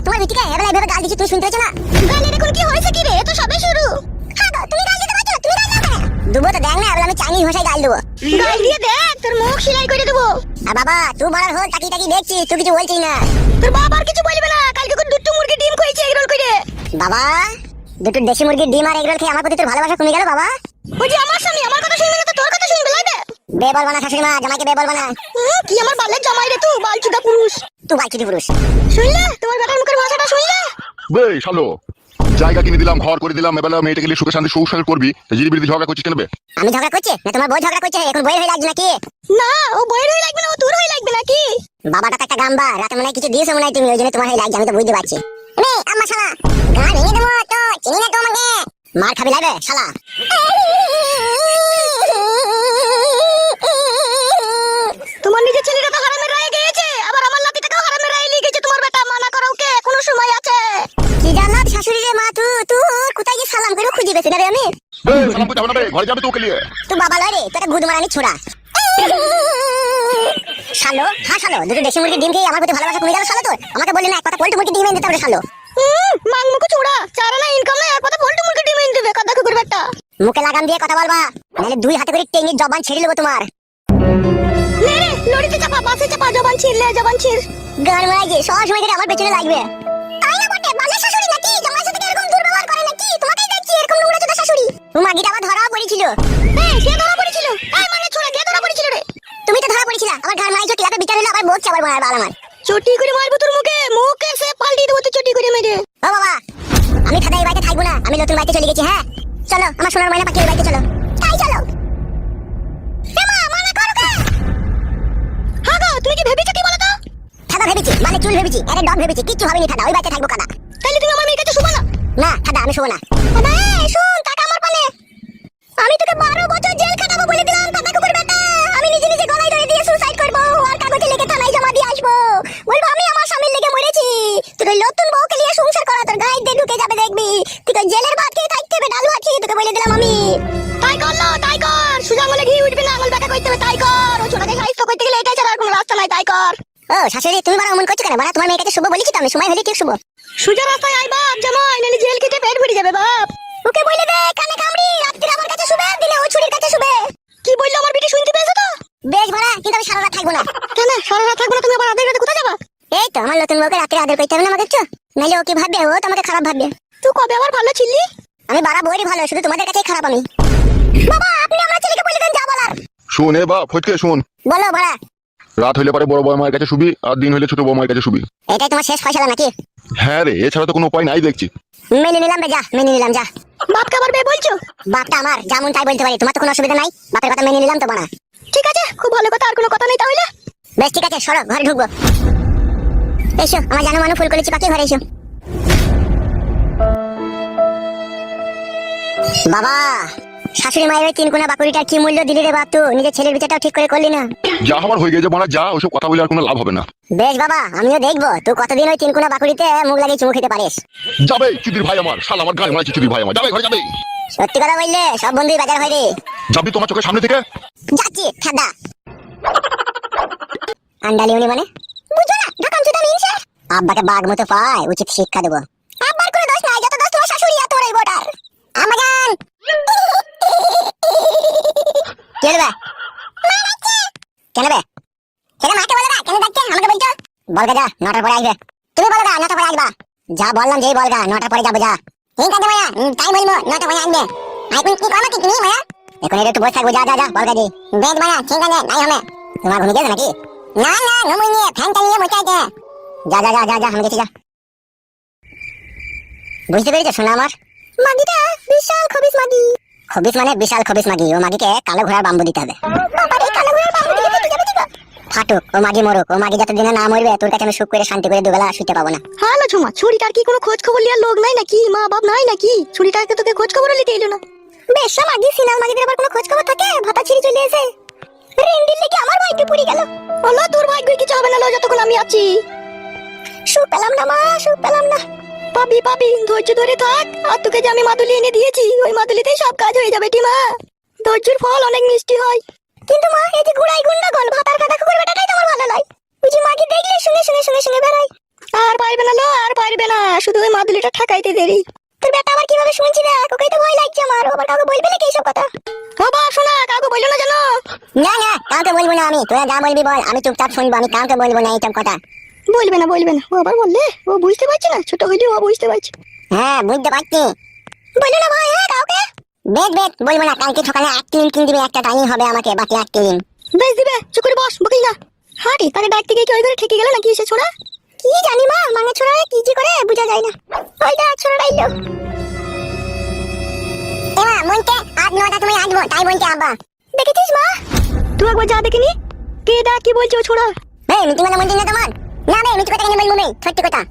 তোমার বিটিকে এবেলা এভাবে গাল দিচ্ছি, তুমি শুনতে পাচ্ছ না? গালের এখন কি হয়েছে কি রে? এ তো সবে শুরু। হ্যাঁ গো, তুমি গাল দিতে পারছো? তুমি গাল দাও কেন? দেবো তো, দেখ না, এবেলা আমি চাইনিজ ভাষায় গাল দেবো। গাল দিয়ে দেখ, তোর মুখ সেলাই করে দেবো। আর বাবা, তুই বড়ার হল তাকি তাকি দেখছি, তুই কিছু বলছিস না। তোর বাবা আর কিছু বলবে না, কালকে কোন দুটো মুরগি ডিম খাইছে এগরোল করে। বাবা, দুটো দেশি মুরগির ডিম আর এগরোল খেয়ে আমার প্রতি তোর ভালোবাসা কমে গেল বাবা। ওই যে আমার স্বামী আমার কথা শুনবে না তো তোর কথা শুনবে লাগবে। বে বলবা না শাশুড়ি মা, জামাইকে বে বলবা না। কি আমার বালের জামাই রে তুই, বালচুদা পুরুষ। তুই বালচুদি পুরুষ। শুনলে তোমার বেটার মুখের ভাষাটা শুনলে? বে শালো, জায়গা কিনে দিলাম, ঘর করে দিলাম, এবেলা মেয়েটাকে নিয়ে সুখে শান্তি সংসার করবি, জিরি বিরিতি ঝগড়া করছিস কেন বে? আমি ঝগড়া করছি না, তোমার বউ ঝগড়া করছে? এখন বইয়ের হয়ে লাগছে নাকি? না, ও বইয়ের হয়ে লাগবে না, ও তোর হয়ে লাগবে নাকি? বাবাটা তো একটা গাম্বা, রাতে মনে হয় কিছু দিয়েছে মনে হয় তুমি, ওই জন্য তোমার হয়ে লাগছে, আমি তো বুঝতে পারছি। এই আম্মা শালা, গা ভেঙে দেবো তো, চিনি না তো আমাকে। মার খাবি লাগবে শালা। তোমার নিজের ছেলেটা তো হারামের রায়ে গিয়েছে, আবার আমার নাতিটাকেও হারামের রায়ে লিয়ে গেছে তোমার বেটা। মানা করো ওকে, কোনো সময় আছে। কি জানাত শাশুড়ি রে মা, তুই কোথায় গিয়ে সালাম করে খুঁজে পেছি না রে আমি। এই সালাম করতে হবে না বে, ঘরে যাবে তো ওকে নিয়ে। তুই বাবা লয় রে, তোর গুদ মারানি ছোড়া। শালো, হ্যাঁ শালো, দুটো দেশি মুরগি ডিম খেয়ে আমার প্রতি ভালোবাসা কমে গেল শালো তোর। আমাকে বললি না এক কথা পোল্ট্রি মুরগি ডিম এনে দিতে হবে শালো। মাংমুকু ছোড়া, চারা না ইনকাম না, এক কথা পোল্ট্রি মুরগি ডিম এনে দেবে, কথা কুকুর বেটা। মুখে লাগাম দিয়ে কথা বলবা, নাহলে দুই হাতে করে টেঙ্গির জবান ছেড়ে নেবো তোমার। নে রে, লড়িতে চাপা, বাসে চাপা, জবান ছিড়লে জবান ছিড়। গান মারাই যে সব সময় ধরে আমার পেছনে লাগবে। তাই না বটে, বালের শাশুড়ি নাকি? জামাইয়ের সাথে এরকম দুর্ব্যবহার করে নাকি? তোমাকেই দেখছি এরকম নোংরা চোদা শাশুড়ি। মাগিটা আবার ধরা পড়েছিল। এই কে ধরা পড়েছিল? এই মানে ছোড়া, কে ধরা পড়েছিল রে? তুমি তো ধরা পড়েছিলা, আমার গান মারাইছো, ক্লাবে বিচার হলো, আবার বকছে আবার মারবার আমার। চটি করে মারবো তোর মুখে, মুখে সে পাল্টি দেবো তো চটি করে মেরে। ও বাবা, আমি খাদা এই বাড়িতে থাকবো না, আমি নতুন বাড়িতে চলে গেছি। হ্যাঁ চলো, আমার সোনার ময়না পাখি এই বাড়িতে চলো। তাই চলো। এমা মানা করো কে? হ্যাঁ গো, তুমি কি ভেবেছো কি বলো তো? খাদা ভেবেছি, মানে চুল ভেবেছি, আরে ডগ ভেবেছি, কিচ্ছু ভাবিনি খাদা, ওই বাড়িতে থাকবো খাদা। তাইলে তুমি আমার মেয়ের কাছে শুবো না? না খাদা, আমি শুবো না। খাদা এই শুন, টাকা আমার পালে। আমি তোকে 12 বছর জেল খাটাবো বলে দিলাম খাদা কুকুর বেটা। আমি নিজে নিজে গলায় ধরে দিয়ে সুসাইড করবো, আর কাগজে লিখে থানায় জমা দিয়ে আসবো, বলবো আমি আমার স্বামীর লেগে মরেছি। তুই ওই নতুন বউকে নিয়ে সংসার করা, তোর গায়ে দিয়ে ঢুকে যাবে দেখবি। তুই তো জেলের ভাত খেয়ে থাকতে হবে, ডাল ভাত খেয়ে, তোকে বলে দিলাম আমি। তাই করলো, তাই কর, সুজা আঙুলে ঘি উঠবে না, আঙুল ব্যাকা করতে হবে, তাই কর। ও ছোটকে সাহিত্য করতে গেলে এটাই ছাড়া আর কোনো রাস্তা নাই, তাই কর। ও শাশুড়ি, তুমি বড় অমন করছো কেন? বড় তোমার মেয়েকে শুভ বলেছি তো আমি, সময় হলে ঠিক শুভ। সুজা রাস্তায় আই বাপ, জামাই নালে জেল খেটে পেট ভরে যাবে বাপ। ওকে বলে দে কানে কামড়ি রাত্রি আমার কাছে শুবে, দিলে ও ছুরির কাছে শুবে। কি বললো আমার বিটি শুনতে পেয়েছো তো? বেশ বড়, কিন্তু আমি সারা রাত থাকবো না। কেন সারা রাত থাকবো না? তুমি আবার আধের রাতে কোথায় যাবা? এই তো আমার নতুন বউকে রাত্রে আদর করতে হবে না আমাকে, চো নাইলে ও কি ভাববে, ও তোমাকে খারাপ ভাববে। তুই কবে আবার ভালো ছিলি? আমি বাড়া বইরই ভালো, শুধু তোমাদের কাছেই খারাপ আমি। বাবা আপনি আমার ছেলেকে বলে দেন যা বলার। শোন এ বাপ, ফটকে শোন। বলো বড়া। রাত হইলে পরে বড় বউ মায়ের কাছে শুবি, আর দিন হইলে ছোট বউ মায়ের কাছে শুবি। এটাই তোমার শেষ ফয়সালা নাকি? হ্যাঁ রে, এছাড়া তো কোনো উপায় নাই দেখছি। মেনে নিলাম বে, যা মেনে নিলাম, যা। বাপকে আবার বে বলছো? বাপটা আমার যেমন তাই বলতে পারি, তোমার তো কোনো অসুবিধা নাই, বাপের কথা মেনে নিলাম তো বাড়া। ঠিক আছে, খুব ভালো কথা, আর কোনো কথা নেই তাহলে। বেশ ঠিক আছে, সরো ঘরে ঢুকবো। এসো আমার জানো মানু ফুল করেছি পাখি, ঘরে এসো। বাবা, শাশুড়ি মায়ের ওই 3 কোনা বাকুড়িটার কি মূল্য দিলি রে বাপ? তুই নিজের ছেলের বিচারটাও ঠিক করে করলি না। যা হবার হয়ে গেছে মারা, যা, ওইসব কথা বলে আর কোনো লাভ হবে না। বেশ বাবা, আমিও দেখবো তুই কতদিন ওই 3 কোনা বাকুড়িতে মুখ লাগিয়ে চুমু খেতে পারিস। যাবে চুদির ভাই আমার, শালা আমার গায়ে মারছে চুদির ভাই আমার, যাবে ঘরে যাবে। সত্যি কথা বললে সব বন্ধুই বাজার হয় রে। যাবি তোমার চোখের সামনে থেকে? যাচ্ছি ঠাডা। আন্ডালি উনি মানে বুঝো না, ঢাকাম চুদা মিনছে। আব্বাকে বাঘ মতো পায়, উচিত শিক্ষা দেবো। আব্বার কোনো দোষ নাই, যত দোষ তোমার শাশুড়ি আর তোর এই বোটার। আমাজান কে রে? কেন বে? কেন মাকে বলে না, কেন ডাকছে আমাকে বলছো? বলগা যা, 9টার পরে আসবে। তুমি বলগা 9টার পরে আসবা। যা বললাম, যেই বলগা 9টার পরে যাবো, যা। ঠিক আছে মায়া, তাই বলবো 9টার পরে আসবে। আই কি করো কি তুমি মায়া? এখন একটু বসে থাকবো, যা যা যা বলগা দি। বেশ মায়া, ঠিক আছে, নাই হবে। তোমার ঘুমিয়ে গেছে নাকি? না না, ঘুমিয়ে নিয়ে ফ্যান চালিয়ে বসে আছে। যা যা যা যা যা, আমি গেছি, যা। বুঝতে পেরেছো শোনা আমার? মাগিটা বিশাল খবিস মাগি। খবিস মানে বিশাল খবিস মাগি। ও মাগিকে কালো ঘোড়ার বাম্বু দিতে হবে। বাবারে, কালো ঘোড়ার বাম্বু দিতে যাবে ঠিক? ফাটুক, ও মাগি মরুক, ও মাগি যতদিনে না মরবে তোর কাছে আমি সুখ করে শান্তি করে দুবেলা শুতে পাবো না। হ্যালো ছোমা, ছুরিটার কি কোনো খোঁজ খবর লিয়ার লোক নাই নাকি? মা বাপ নাই নাকি? ছুরিটাকে তোকে খোঁজ খবর নিতে এলো না? বেশ মাগি, সিনাল মাগিদের আবার কোনো খোঁজ খবর থাকে? ভাতা ছিঁড়ে চলে এসে রেন্ডির লেগে আমার ভাগ্য পুরি গেল। বলো তোর ভাগ্য কিছু হবে না লো, যতক্ষণ আমি আছি। সুখ পেলাম না মা, সুখ পেলাম না। পাবি পাবি, ধৈর্য ধরে থাক। আর তোকে যে আমি মাদুলি এনে দিয়েছি, ওই মাদুলিতেই সব কাজ হয়ে যাবে টিমা। ধৈর্যের ফল অনেক মিষ্টি হয়। কিন্তু মা, এই যে গুড়াই গুন্ডাগণ ভাতার কাটা কুকুর বেটাটাই তো আমার ভালো লাগে। ওই যে মাকে দেখলে শুনে শুনে শুনে শুনে বেড়াই। আর পারবে না লো, আর পারবে না, শুধু ওই মাদুলিটা ঠেকাইতে দেরি। তোর বেটা আবার কিভাবে শুনছি না, ওকেই তো ভয় লাগছে আমার, আবার কাউকে বলবে নাকি এইসব কথা? ও বাপ শোনা, কাউকে বললো না জানো? না না, কাউকে বলবো না আমি, তোরা যা বলবি বল, আমি চুপচাপ শুনবো, আমি কাউকে বলবো না এইসব কথা। বলবে না বলবে না, ও আবার বললে ও বুঝতে পারছে না, ছোট হইলে ও বুঝতে পারছে। হ্যাঁ বুঝতে পারছি, বললো না ভাই, হ্যাঁ কাউকে। বেশ বেশ বলবো না, কালকে সকালে 1 কিলো কিনে দিবে, একটা টাইম হবে আমাকে, বাকি 1 কিলো বেশ দিবে, চুপ করে বস, বকিস না। হাঁটি তাকে ডাকতে গিয়ে কি ওই করে ঠেকে গেল নাকি এসে ছোড়া? কি জানি মা, মানে ছোড়া কি যে করে বোঝা যায় না। ওই দেখ ছোড়াটা এলো। এমা মনতে আজ 9টা তুমি আসবো, তাই বলছে আব্বা। দেখেছিস মা? তুই একবার যা দেখিনি, কে ডাক কি বলছে ও ছোড়া? এই মিটিং মানে মন না তোমার? না রে, মিটি কথা কেন বলবো, সত্যি কথা।